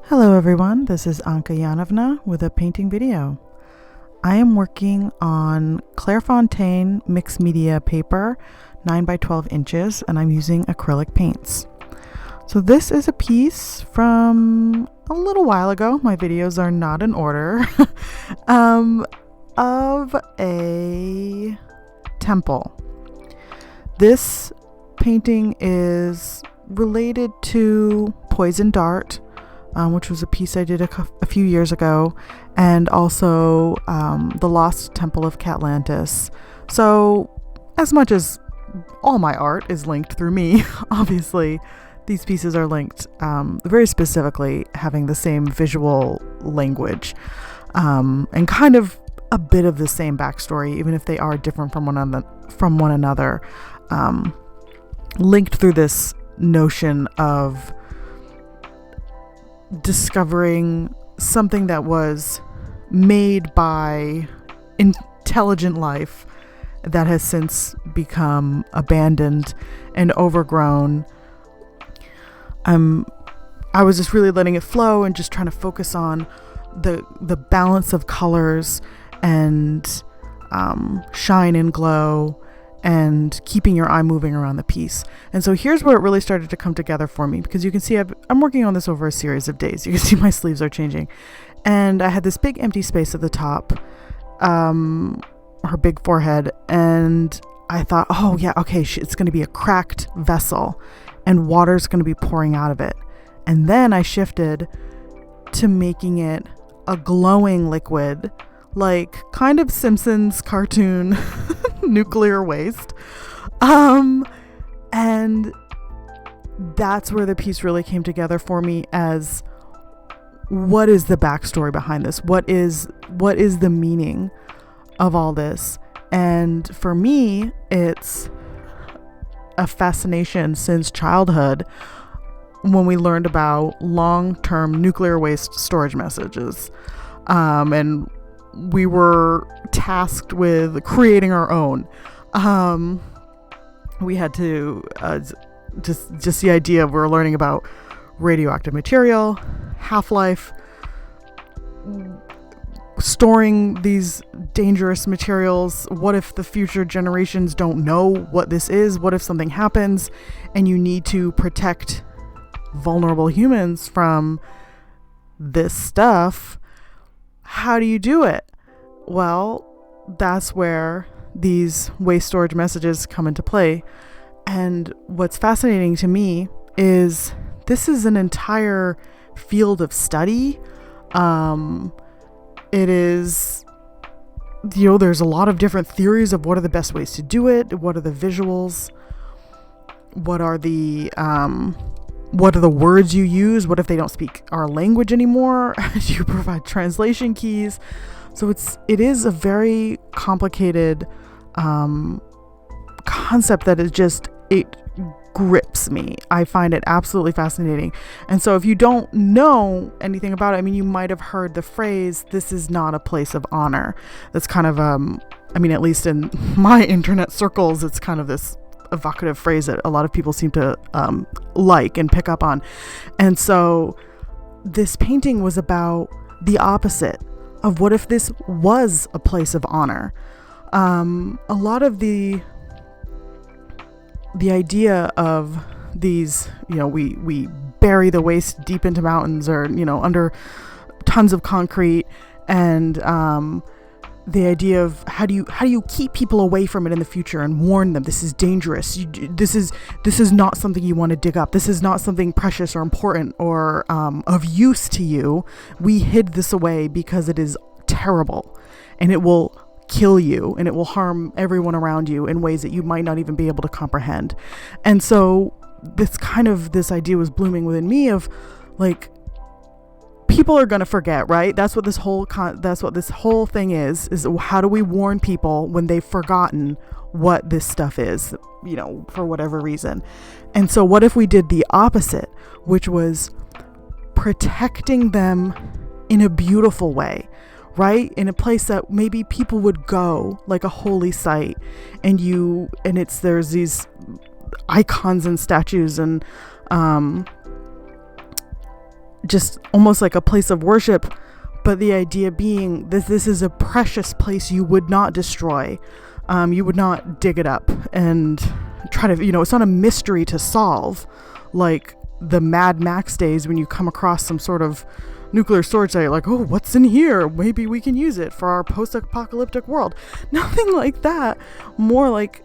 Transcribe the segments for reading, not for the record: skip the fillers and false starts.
Hello everyone, this is Anka Yanovna with a painting video. I am working on Clairefontaine mixed media paper, 9 by 12 inches, and I'm using acrylic paints. So this is a piece from a little while ago, my videos are not in order, of a temple. This painting is related to Poison Dart, which was a piece I did a few years ago, and also the Lost Temple of Kdenlive. So as much as all my art is linked through me, obviously these pieces are linked very specifically, having the same visual language and kind of a bit of the same backstory, even if they are different from one another, linked through this notion of discovering something that was made by intelligent life that has since become abandoned and overgrown. I was just really letting it flow and just trying to focus on the balance of colors and shine and glow and keeping your eye moving around the piece. And so here's where it really started to come together for me, because you can see I'm working on this over a series of days. You can see my sleeves are changing, and I had this big empty space at the top, her big forehead, and I thought, oh yeah, okay, it's going to be a cracked vessel and water's going to be pouring out of it. And then I shifted to making it a glowing liquid, like kind of Simpsons cartoon nuclear waste. And that's where the piece really came together for me, as what is the backstory behind this? What is the meaning of all this? And for me, it's a fascination since childhood when we learned about long-term nuclear waste storage messages. And we were tasked with creating our own. We had to just the idea of we're learning about radioactive material, half-life, storing these dangerous materials. What if the future generations don't know what this is? What if something happens and you need to protect vulnerable humans from this stuff? How do you do it? Well, that's where these waste storage messages come into play. And what's fascinating to me is this is an entire field of study. It is, there's a lot of different theories of what are the best ways to do it. What are the visuals? What are the words you use? What if they don't speak our language anymore? Do you provide translation keys? So it is a very complicated concept that it grips me. I find it absolutely fascinating. And so if you don't know anything about it, you might have heard the phrase, "This is not a place of honor." That's kind of, at least in my internet circles, it's kind of this evocative phrase that a lot of people seem to like and pick up on. And so this painting was about the opposite of what if this was a place of honor. A lot of the idea of these, we bury the waste deep into mountains or, under tons of concrete, and the idea of how do you keep people away from it in the future and warn them this is dangerous. This is not something you want to dig up. This is not something precious or important or of use to you. We hid this away because it is terrible and it will kill you and it will harm everyone around you in ways that you might not even be able to comprehend. And so this idea was blooming within me of like, people are going to forget, right? That's what this whole thing is how do we warn people when they've forgotten what this stuff is, for whatever reason. And so what if we did the opposite, which was protecting them in a beautiful way, right? In a place that maybe people would go, like a holy site, and there's these icons and statues and just almost like a place of worship, but the idea being that this is a precious place you would not destroy. You would not dig it up and try to, it's not a mystery to solve like the Mad Max days when you come across some sort of nuclear storage site, like, oh, what's in here? Maybe we can use it for our post-apocalyptic world. Nothing like that. More like,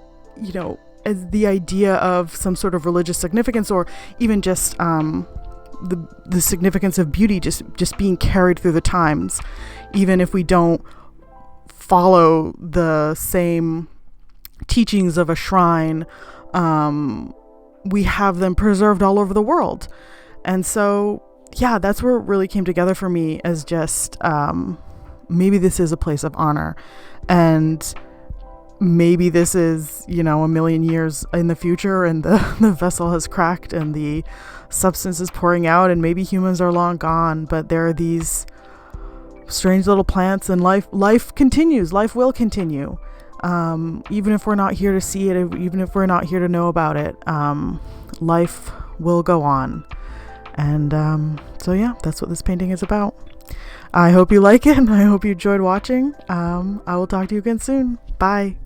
as the idea of some sort of religious significance, or even just the significance of beauty just being carried through the times, even if we don't follow the same teachings of a shrine. We have them preserved all over the world. And so yeah, that's where it really came together for me, as just maybe this is a place of honor, and maybe this is, a million years in the future, and the vessel has cracked and the substance is pouring out, and maybe humans are long gone, but there are these strange little plants, and life continues. Life will continue, even if we're not here to see it, even if we're not here to know about it. Life will go on. And so yeah, that's what this painting is about. I hope you like it, and I hope you enjoyed watching. I will talk to you again soon. Bye.